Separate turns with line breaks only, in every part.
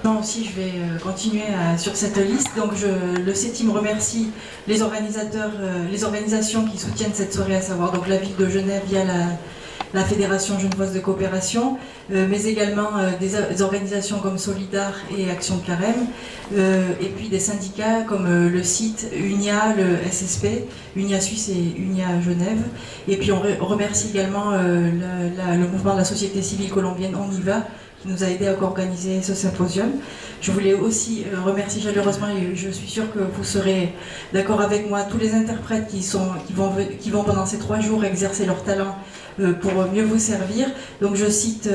Maintenant aussi, je vais continuer sur cette liste. Donc, le CETIM remercie les organisateurs, les organisations qui soutiennent cette soirée, à savoir donc la ville de Genève via la Fédération genevoise de coopération, mais également des organisations comme Solidar et Action Carême, et puis des syndicats comme le site UNIA, le SSP, UNIA Suisse et UNIA Genève. Et puis on remercie également le mouvement de la société civile colombienne On y va, qui nous a aidé à organiser ce symposium. Je voulais aussi remercier chaleureusement, et je suis sûre que vous serez d'accord avec moi, tous les interprètes qui vont pendant ces 3 jours exercer leur talent pour mieux vous servir. Donc je cite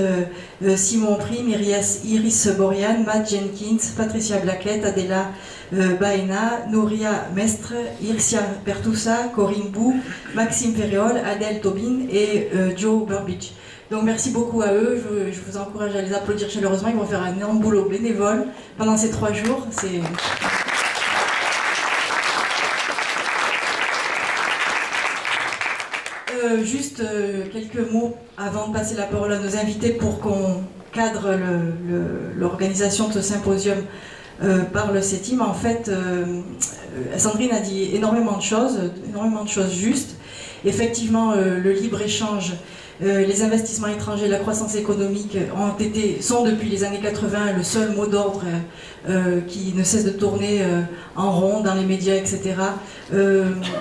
Simon Prim, Iris Borian, Matt Jenkins, Patricia Blaquette, Adela Baena, Nouria Mestre, Ircia Pertusa, Corinne Bou, Maxime Ferriol, Adèle Tobin et Joe Burbidge. Donc merci beaucoup à eux, je vous encourage à les applaudir chaleureusement, ils vont faire un énorme boulot bénévole pendant ces 3 jours. Juste quelques mots avant de passer la parole à nos invités pour qu'on cadre l'organisation de ce symposium par le CETIM. En fait, Sandrine a dit énormément de choses justes. Effectivement, le libre-échange, les investissements étrangers, la croissance économique sont depuis les années 80 le seul mot d'ordre qui ne cesse de tourner en rond dans les médias, etc.,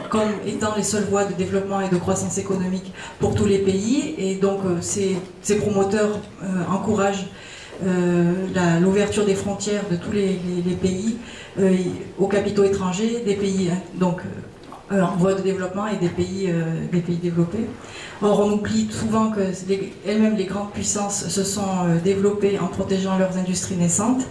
comme étant les seules voies de développement et de croissance économique pour tous les pays. Et donc ces promoteurs encouragent l'ouverture des frontières de tous les pays aux capitaux étrangers, des pays en voie de développement et des pays développés. Or, on oublie souvent que elles-mêmes, les grandes puissances, se sont développées en protégeant leurs industries naissantes.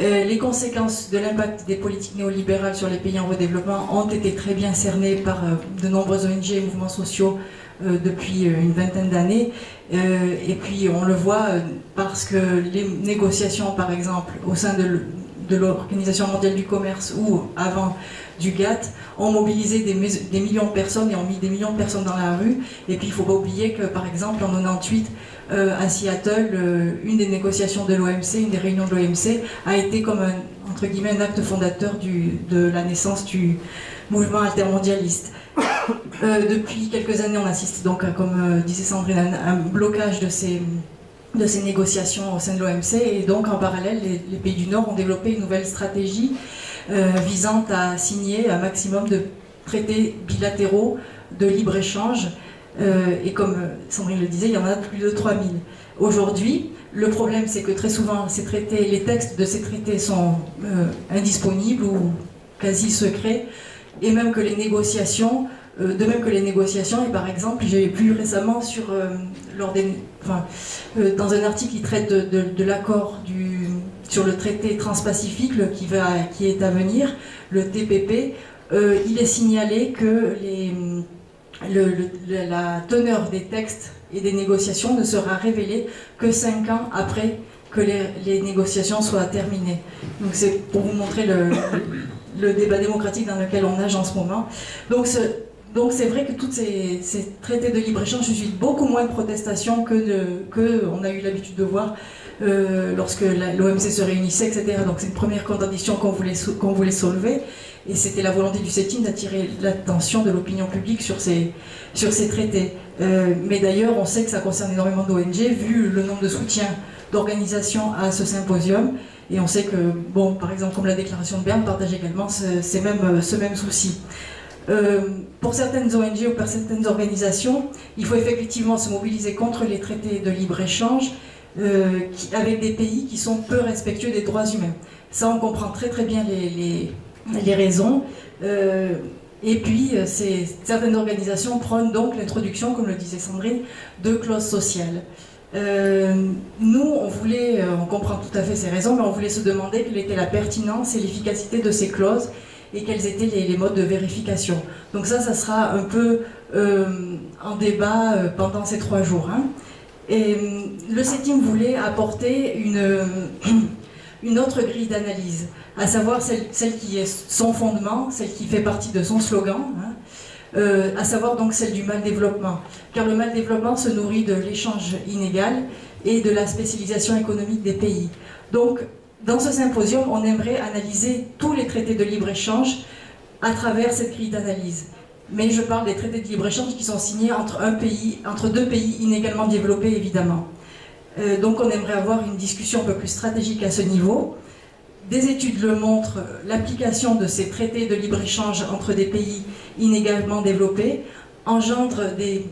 Les conséquences de l'impact des politiques néolibérales sur les pays en voie de développement ont été très bien cernées par de nombreuses ONG et mouvements sociaux depuis une vingtaine d'années. Et puis, on le voit parce que les négociations, par exemple, au sein de l'Organisation mondiale du commerce ou avant du GATT, ont mobilisé des millions de personnes et ont mis des millions de personnes dans la rue. Et puis il ne faut pas oublier que, par exemple, en 98, à Seattle, une des négociations de l'OMC, une des réunions de l'OMC, a été comme entre guillemets, un acte fondateur de la naissance du mouvement altermondialiste. Depuis quelques années, on assiste donc, comme disait Sandrine, à un blocage de ces négociations au sein de l'OMC, et donc en parallèle, les pays du Nord ont développé une nouvelle stratégie visant à signer un maximum de traités bilatéraux de libre-échange, et comme Sandrine le disait, il y en a plus de 3000. Aujourd'hui, le problème, c'est que très souvent, les textes de ces traités sont indisponibles ou quasi secrets, et même que les négociations, et par exemple, j'ai vu récemment dans un article qui traite de l'accord sur le traité transpacifique qui est à venir, le TPP, il est signalé que la teneur des textes et des négociations ne sera révélée que 5 ans après que les négociations soient terminées. Donc c'est pour vous montrer le débat démocratique dans lequel on nage en ce moment. Donc c'est vrai que tous ces traités de libre-échange suscitent beaucoup moins de protestations que on a eu l'habitude de voir lorsque l'OMC se réunissait, etc. Donc c'est une première contradiction qu'on voulait soulever, et c'était la volonté du CETIM d'attirer l'attention de l'opinion publique sur ces traités. Mais d'ailleurs, on sait que ça concerne énormément d'ONG, vu le nombre de soutiens d'organisations à ce symposium, et on sait que, bon, par exemple, comme la déclaration de Berne partage également ce même souci. Pour certaines ONG ou pour certaines organisations, il faut effectivement se mobiliser contre les traités de libre-échange avec des pays qui sont peu respectueux des droits humains. Ça, on comprend très très bien les raisons. Et puis, certaines organisations prônent donc l'introduction, comme le disait Sandrine, de clauses sociales. Nous, on comprend tout à fait ces raisons, mais on voulait se demander quelle était la pertinence et l'efficacité de ces clauses, et quels étaient les modes de vérification. Donc ça sera un peu en débat pendant ces 3 jours. Hein. Et le CETIM voulait apporter une autre grille d'analyse, à savoir celle qui est son fondement, celle qui fait partie de son slogan, hein, à savoir donc celle du mal-développement. Car le mal-développement se nourrit de l'échange inégal et de la spécialisation économique des pays. Donc, dans ce symposium, on aimerait analyser tous les traités de libre-échange à travers cette grille d'analyse. Mais je parle des traités de libre-échange qui sont signés entre deux pays inégalement développés, évidemment. Donc on aimerait avoir une discussion un peu plus stratégique à ce niveau. Des études le montrent, l'application de ces traités de libre-échange entre des pays inégalement développés engendre des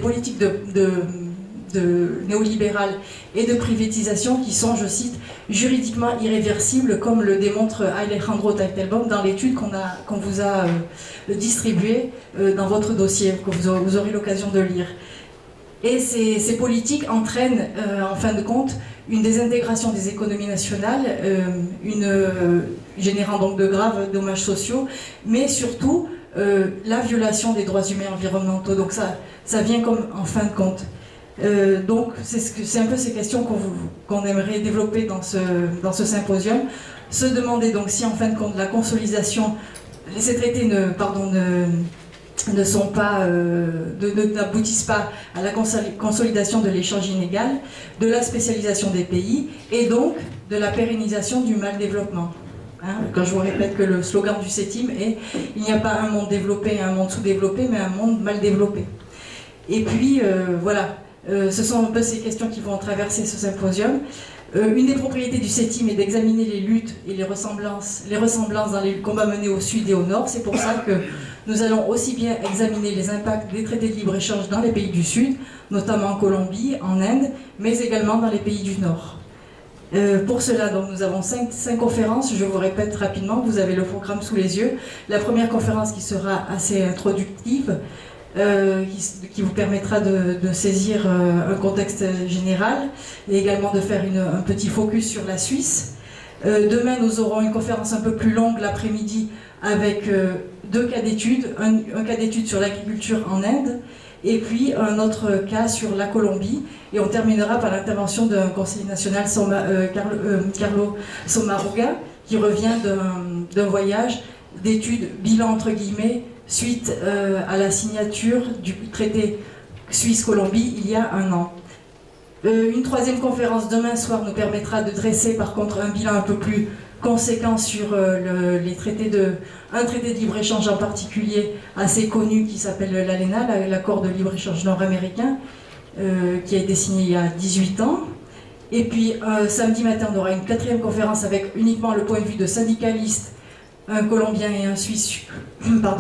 politiques de néolibérales et de privatisation qui sont, je cite, juridiquement irréversibles, comme le démontre Alejandro Teitelbaum dans l'étude qu'on vous a distribuée dans votre dossier, que vous aurez l'occasion de lire. Et ces politiques entraînent, en fin de compte, une désintégration des économies nationales, générant donc de graves dommages sociaux, mais surtout la violation des droits humains et environnementaux. Donc ça vient comme en fin de compte. Donc c'est un peu ces questions qu'on aimerait développer dans ce symposium. Se demander donc si en fin de compte la consolidation, ces traités n'aboutissent pas à la consolidation de l'échange inégal, de la spécialisation des pays et donc de la pérennisation du mal développement. Quand je vous répète que le slogan du CETIM est « Il n'y a pas un monde développé et un monde sous-développé, mais un monde mal développé ». Et puis, voilà, ce sont un peu ces questions qui vont traverser ce symposium. Une des propriétés du CETIM est d'examiner les luttes et les ressemblances dans les combats menés au sud et au nord. C'est pour ça que nous allons aussi bien examiner les impacts des traités de libre-échange dans les pays du sud, notamment en Colombie, en Inde, mais également dans les pays du nord. Pour cela, donc, nous avons cinq conférences. Je vous répète rapidement, vous avez le programme sous les yeux. La première conférence qui sera assez introductive, qui vous permettra de saisir un contexte général et également de faire un petit focus sur la Suisse. Demain, nous aurons une conférence un peu plus longue l'après-midi avec deux cas d'études, un cas d'étude sur l'agriculture en Inde et puis un autre cas sur la Colombie. Et on terminera par l'intervention d'un conseiller national, Carlo Sommaruga, qui revient d'un voyage d'études bilan entre guillemets suite à la signature du traité Suisse-Colombie il y a un an. Une troisième conférence demain soir nous permettra de dresser par contre un bilan un peu plus conséquent sur un traité de libre-échange en particulier assez connu qui s'appelle l'ALENA, l'accord de libre-échange nord-américain, qui a été signé il y a 18 ans. Et puis samedi matin on aura une quatrième conférence avec uniquement le point de vue de syndicalistes, un Colombien et un Suisse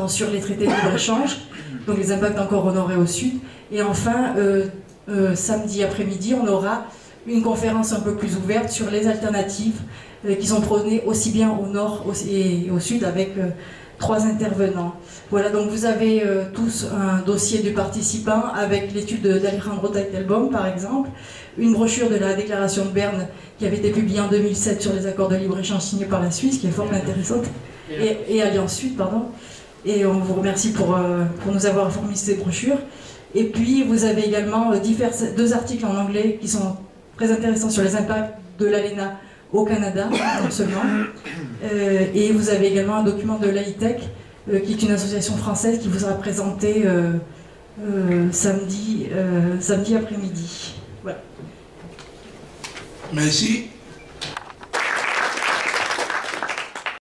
sur les traités de libre-échange, donc les impacts encore au nord et au sud. Et enfin, samedi après-midi, on aura une conférence un peu plus ouverte sur les alternatives qui sont prônées aussi bien au nord et au sud avec 3 intervenants. Voilà, donc vous avez tous un dossier du participant avec l'étude d'Alejandro Teitelbaum par exemple, une brochure de la déclaration de Berne qui avait été publiée en 2007 sur les accords de libre-échange signés par la Suisse, qui est fort intéressante, et Alliance Sud, pardon. Et on vous remercie pour nous avoir fourni ces brochures. Et puis vous avez également 2 articles en anglais qui sont très intéressants sur les impacts de l'ALENA au Canada, non seulement. Et vous avez également un document de l'AITEC, qui est une association française qui vous sera présentée samedi après-midi. Voilà.
Merci.